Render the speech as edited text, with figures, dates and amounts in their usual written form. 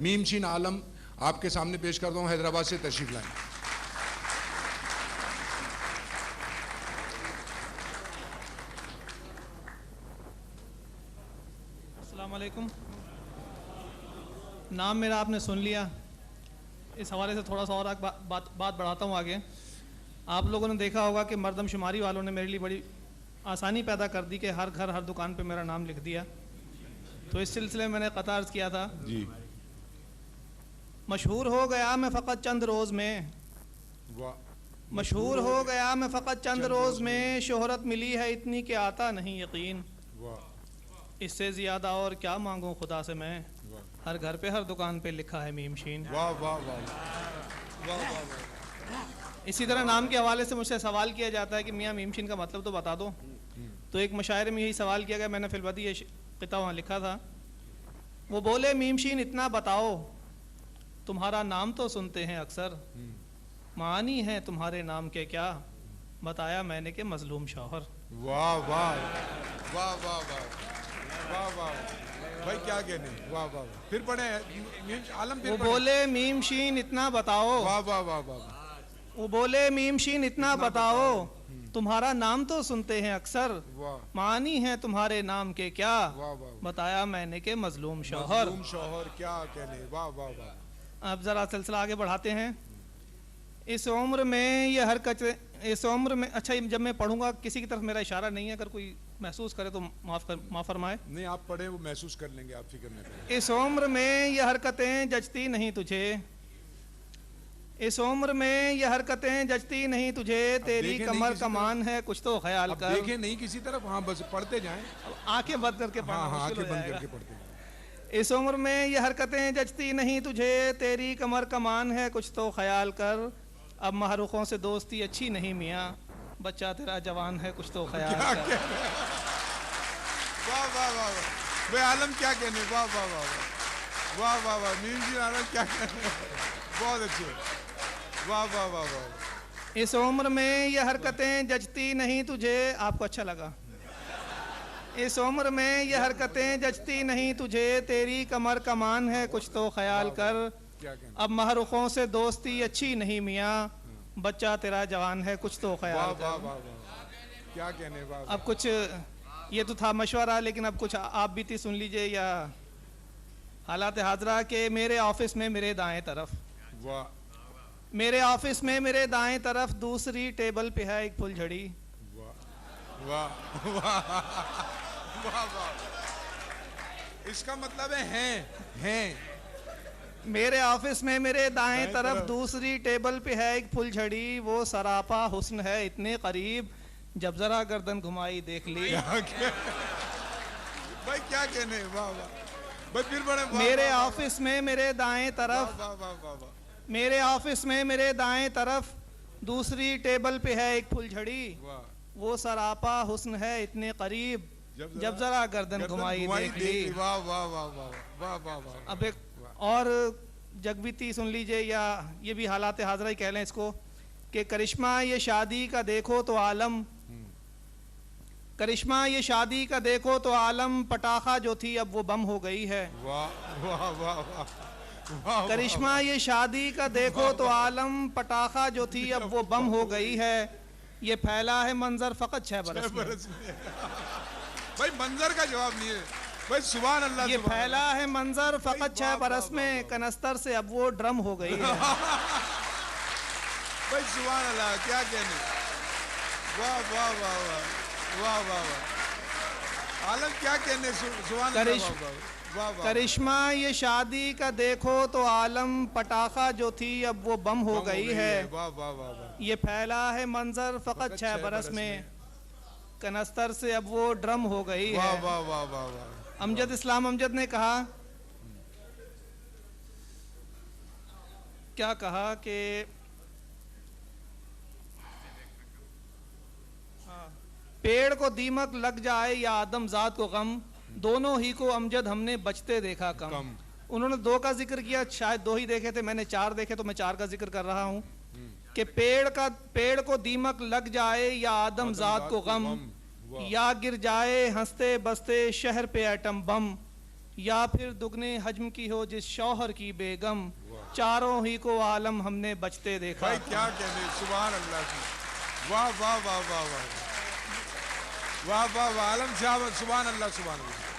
मीमशीन आलम आपके सामने पेश करता हूँ, हैदराबाद से तशरीफ लाएं। अस्सलाम वालेकुम। नाम मेरा आपने सुन लिया, इस हवाले से थोड़ा सा और बात बढ़ाता हूँ आगे। आप लोगों ने देखा होगा कि मर्दमशुमारी वालों ने मेरे लिए बड़ी आसानी पैदा कर दी कि हर घर हर दुकान पे मेरा नाम लिख दिया। तो इस सिलसिले में मैंने कतार अर्ज़ किया था जी, मशहूर हो गया मैं फ़कत चंद रोज़ में, मशहूर हो गया मैं फ़कत चंद रोज़ में, शोहरत मिली है इतनी कि आता नहीं यकीन, इससे ज़्यादा और क्या मांगूं खुदा से मैं, हर घर पे हर दुकान पे लिखा है मीमशीन। वाह वाह वाह वाह वाह। इसी तरह नाम के हवाले से मुझसे सवाल किया जाता है कि मियाँ मीमशीन का मतलब तो बता दो। तो एक मुशायरे में यही सवाल किया गया, मैंने फिलवदी ये किताब वहाँ लिखा था। वो बोले मीमशीन इतना बताओ, तुम्हारा नाम तो सुनते हैं अक्सर, मानी है तुम्हारे नाम के क्या, बताया मैंने कि मजलूम शौहर। वाह वाह वाह वाह वाह वाह वाह भाई, क्या कहने, वाह वाह। फिर पढ़े आलम, फिर वो बोले मीमशीन इतना बताओ, वाह वाह वाह वाह। वो बोले मीमशीन इतना बताओ, तुम्हारा नाम तो सुनते हैं अक्सर, मानी है तुम्हारे नाम के क्या, बताया मैंने के मजलूम शौहर। मजलूम शौहर, क्या कहने, वाह वाह वाह। अब जरा सिलसिला आगे बढ़ाते हैं। इस उम्र में ये हरकत, इस उम्र में, अच्छा जब मैं पढ़ूंगा किसी की तरफ मेरा इशारा नहीं है, अगर कोई महसूस करे तो माफ़ फरमाए। नहीं, आप पढ़े, वो महसूस कर लेंगे, आप फिक्र न करें। इस उम्र में ये हरकतें जचती नहीं तुझे, इस उम्र में ये हरकतें जचती नहीं तुझे, तेरी कमर कमान है कुछ तो ख्याल कर। देखें नहीं किसी तरफ, हाँ बस पढ़ते जाएं, आंखें बंद करके पढ़ना, हाँ मुश्किल आंखें हो बंद जाएगा। करके पढ़ते जाएं। इस उम्र में ये हरकतें जचती नहीं तुझे, तेरी कमर कमान है कुछ तो ख्याल कर, अब महरुखों से दोस्ती अच्छी नहीं मियाँ, बच्चा तेरा जवान है कुछ तो ख्याल कर। वाह वाह वाह भाई आलम, क्या कहने, वाह वाह वाह वाह वाह वाह। मीमशीन आलम, क्या कहने, बहुत अच्छे, वाह वाह वाह वाह। इस उम्र में ये हरकतें जचती नहीं तुझे, आपको अच्छा लगा। इस उम्र में ये हरकतें जचती नहीं तुझे, तेरी कमर कमान है कुछ तो ख्याल कर, अब महरुखों से दोस्ती अच्छी नहीं मियाँ, बच्चा तेरा जवान है कुछ तो ख्याल कर। क्या कहने, वाह। अब कुछ ये तो था मशवरा, लेकिन अब कुछ आप बीती सुन लीजिए या हालात हाजरा के। मेरे ऑफिस में मेरे दाएं तरफ, वाह, मेरे ऑफिस में मेरे दाएं तरफ दूसरी टेबल पे है एक फुलझड़ी। वाह वाह वाह वाह। इसका मतलब है मेरे ऑफिस में मेरे दाएं तरफ दूसरी टेबल पे है एक फुलझड़ी, वो सरापा हुस्न है इतने करीब, जब जरा गर्दन घुमाई देख ली। भाई क्या कहने, वाह वाह भाई, फिर बड़े। मेरे ऑफिस में मेरे दाएं तरफ, वाह वाह वाह वाह। मेरे ऑफिस में मेरे दाएं तरफ दूसरी टेबल पे है एक फुलझड़ी, वो सरापा हुस्न है इतने करीब, जब जरा गर्दन घुमाई देख ली। वाह वाह वाह वाह वाह वाह वाह। अब एक और जगबीती सुन लीजिए, या ये भी हालात हाजरा ही कह लें इसको, कि करिश्मा ये शादी का देखो तो आलम, करिश्मा ये शादी का देखो तो आलम, पटाखा जो थी अब वो बम हो गई है। वाह वाह वाह वाह। करिश्मा ये शादी का देखो तो आलम, पटाखा जो थी अब वो बम हो गई है, ये फैला है मंजर फकत 6 बरस में। भाई मंजर का जवाब नहीं है भाई, सुभान अल्लाह। ये फैला है मंजर फकत 6 बरस में, कनस्तर से अब वो ड्रम हो गई है। भाई सुभान अल्लाह, क्या कहने, वाह वाह वाह वाह वाह वाह वाह। आलम क्या कहने, सुभान अल्लाह। करिश्मा ये शादी का देखो तो आलम, पटाखा जो थी अब वो बम हो गई है, वाह वाह वाह। ये फैला है मंजर फकत 6 बरस में, कनस्तर से अब वो ड्रम हो गई है। वाह वाह वाह वाह वाह। अमजद इस्लाम अमजद ने कहा, क्या कहा कि पेड़ को दीमक लग जाए या आदमजात को गम, दोनों ही को अमजद हमने बचते देखा कम। उन्होंने 2 का जिक्र किया, शायद 2 ही देखे थे, मैंने 4 देखे तो मैं 4 का जिक्र कर रहा हूँ कि पेड़ को दीमक लग जाए या आदमजात को गम, या गिर जाए हंसते बसते शहर पे एटम बम, या फिर दुगने हजम की हो जिस शौहर की बेगम, चारों ही को आलम हमने बचते देखा। भाई क्या कहने, सुभान अल्लाह की, वाह वाह वाह वाह वाह वाह वाह वाह, आलम साहब सुभान अल्लाह सुभान अल्लाह।